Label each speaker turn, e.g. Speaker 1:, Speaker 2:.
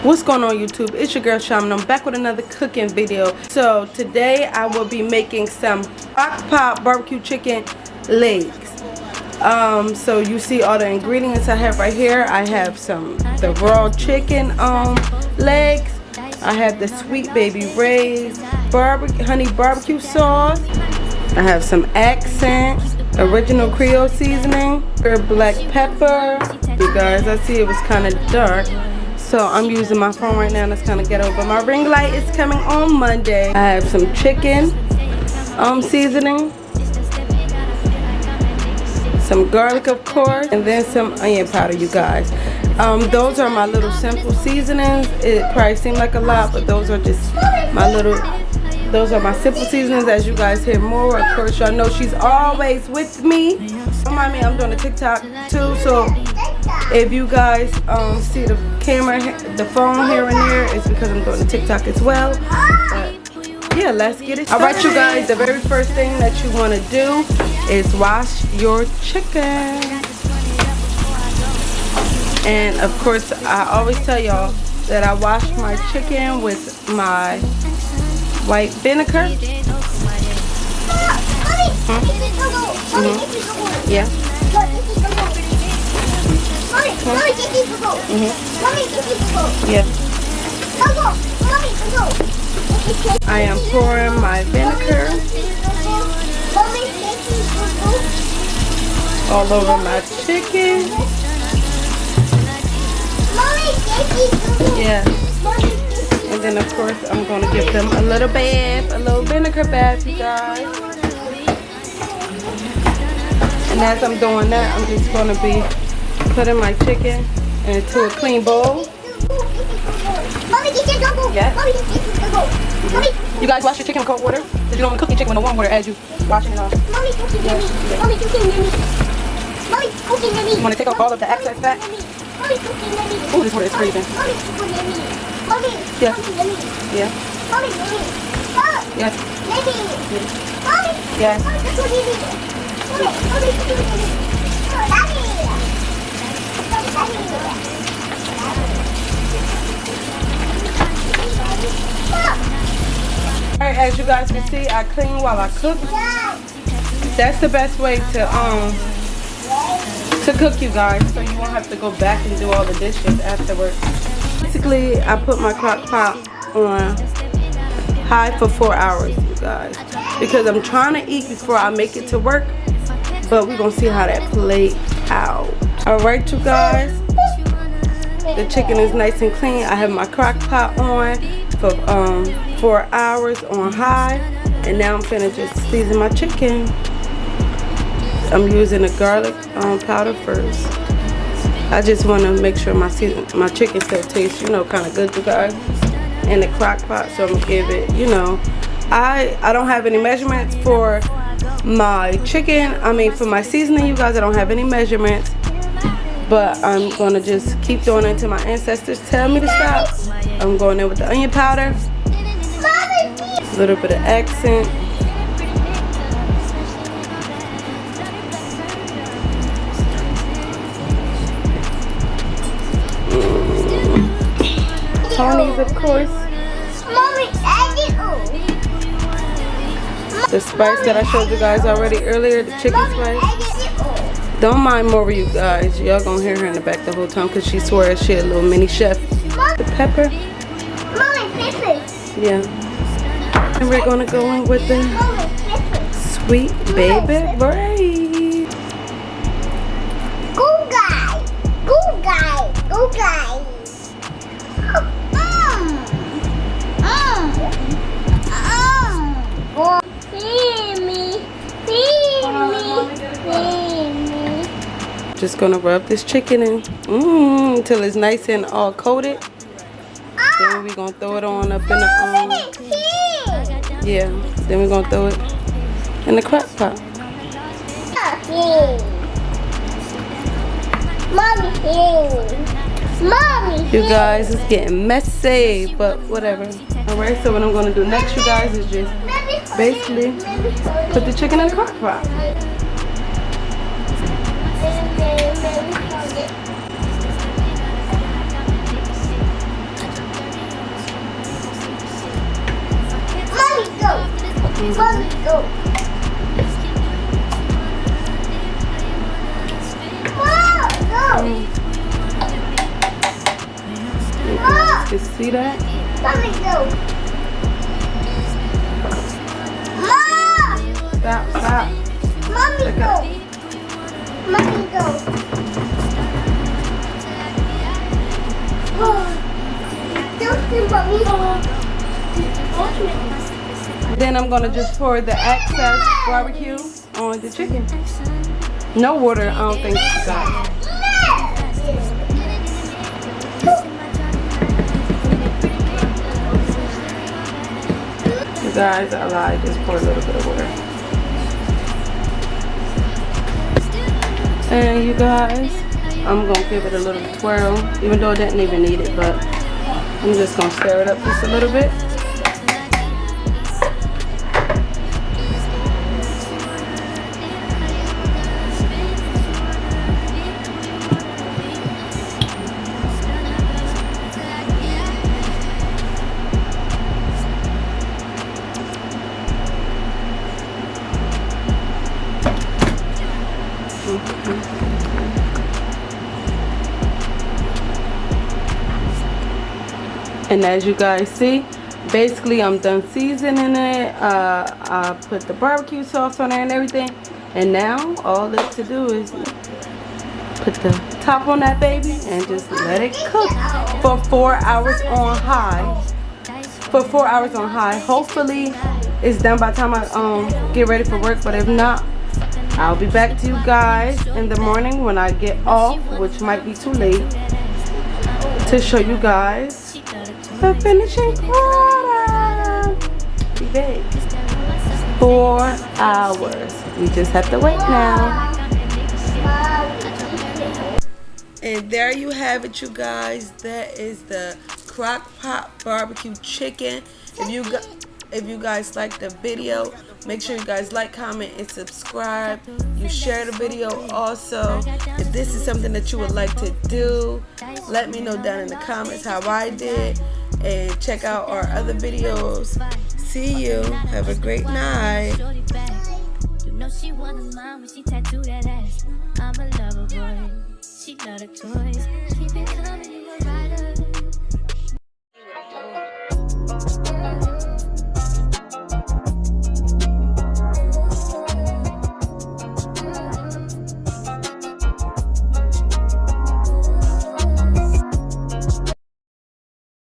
Speaker 1: What's going on YouTube? It's your girl Sham and I'm back with another cooking video. So today I will be making some Crockpot barbecue chicken legs. So you see all the ingredients I have right here. I have the raw chicken legs. I have the Sweet Baby Ray's honey barbecue sauce. I have some accent, original Creole seasoning, black pepper. You guys, I see it was kind of dark. So I'm using my phone right now. That's kind of ghetto, but my ring light is coming on Monday. I have some chicken seasoning, some garlic of course, and then some onion powder, you guys. Those are my little simple seasonings. It probably seemed like a lot, but those are just my simple seasonings. As you guys hear more, of course y'all know she's always with me. Don't mind me, I'm doing a TikTok too, so if you guys see the camera, the phone here and there, it's because I'm doing a TikTok as well. But yeah, let's get it started. Alright you guys, the very first thing that you want to do is wash your chicken. And of course, I always tell y'all that I wash my chicken with my white vinegar. Yeah. Yeah. I am pouring my vinegar all over my chicken. Yeah. And then of course I'm going to give them a little bath, a little vinegar bath, you guys. And as I'm doing that, I'm just going to be putting my chicken into a clean bowl. Yeah. You guys wash your chicken with cold water? Because you don't want to cook your chicken with no warm water as you washing it off. You want to take off all of the excess fat? Oh, this water is freezing. Yeah. Yeah. Yes. Yes. Alright, as you guys can see, I clean while I cook. That's the best way to cook, you guys, so you won't have to go back and do all the dishes afterwards. Basically, I put my crock pot on high for 4 hours, you guys, because I'm trying to eat before I make it to work, but we're gonna see how that plays out. Alright you guys, the chicken is nice and clean. I have my crock pot on for 4 hours on high, and now I'm finna just season my chicken. I'm using the garlic powder first. I just want to make sure my chicken still tastes, you know, kind of good, you guys, in the crock pot. So I'm gonna give it, you know, I don't have any measurements for my chicken. I mean, for my seasoning, you guys, I don't have any measurements, but I'm gonna just keep doing it until my ancestors tell me to stop. I'm going in with the onion powder, a little bit of accent, Tony's, of course. The spice that I showed you guys already earlier, the chicken spice. Don't mind Maury, you guys. Y'all gonna hear her in the back the whole time because she swears she a little mini chef. The pepper. Yeah. And we're gonna go in with the Sweet Baby Ray.
Speaker 2: Go guy. Go guy. Go guy.
Speaker 1: Just gonna rub this chicken in until it's nice and all coated. Then we're gonna throw it on up in the yeah. Then we're gonna throw it in the crock pot.
Speaker 2: Mommy.
Speaker 1: You guys, it's getting messy, but whatever. Alright, so what I'm gonna do next, you guys, is just basically put the chicken in the crock pot.
Speaker 2: Mommy, go. Mom, go.
Speaker 1: You guys can see that?
Speaker 2: Mommy, go. Mom.
Speaker 1: Stop, stop.
Speaker 2: Mommy,
Speaker 1: Check
Speaker 2: go.
Speaker 1: out.
Speaker 2: Mommy, go.
Speaker 1: Then I'm gonna just pour the excess barbecue on the chicken. No water, I don't think you got. You guys, I lied, just pour a little bit of water. And you guys, I'm gonna give it a little twirl, even though it didn't even need it, but I'm just gonna stir it up just a little bit. And as you guys see, basically I'm done seasoning it. I put the barbecue sauce on there and everything. And now all that's to do is put the top on that baby and just let it cook for 4 hours on high. For 4 hours on high. Hopefully it's done by the time I get ready for work. But if not, I'll be back to you guys in the morning when I get off, which might be too late, to show you guys the finishing product. Be baked. 4 hours. We just have to wait now. And there you have it, you guys. That is the Crockpot barbecue chicken. If you guys like the video, make sure you guys like, comment, and subscribe. You share the video also. If this is something that you would like to do, let me know down in the comments how I did. And check out our other videos. See you. Have a great night.
Speaker 3: You know she wanted mine when she tattooed that ass. I'm a lover boy. She love the toys. Keep it coming.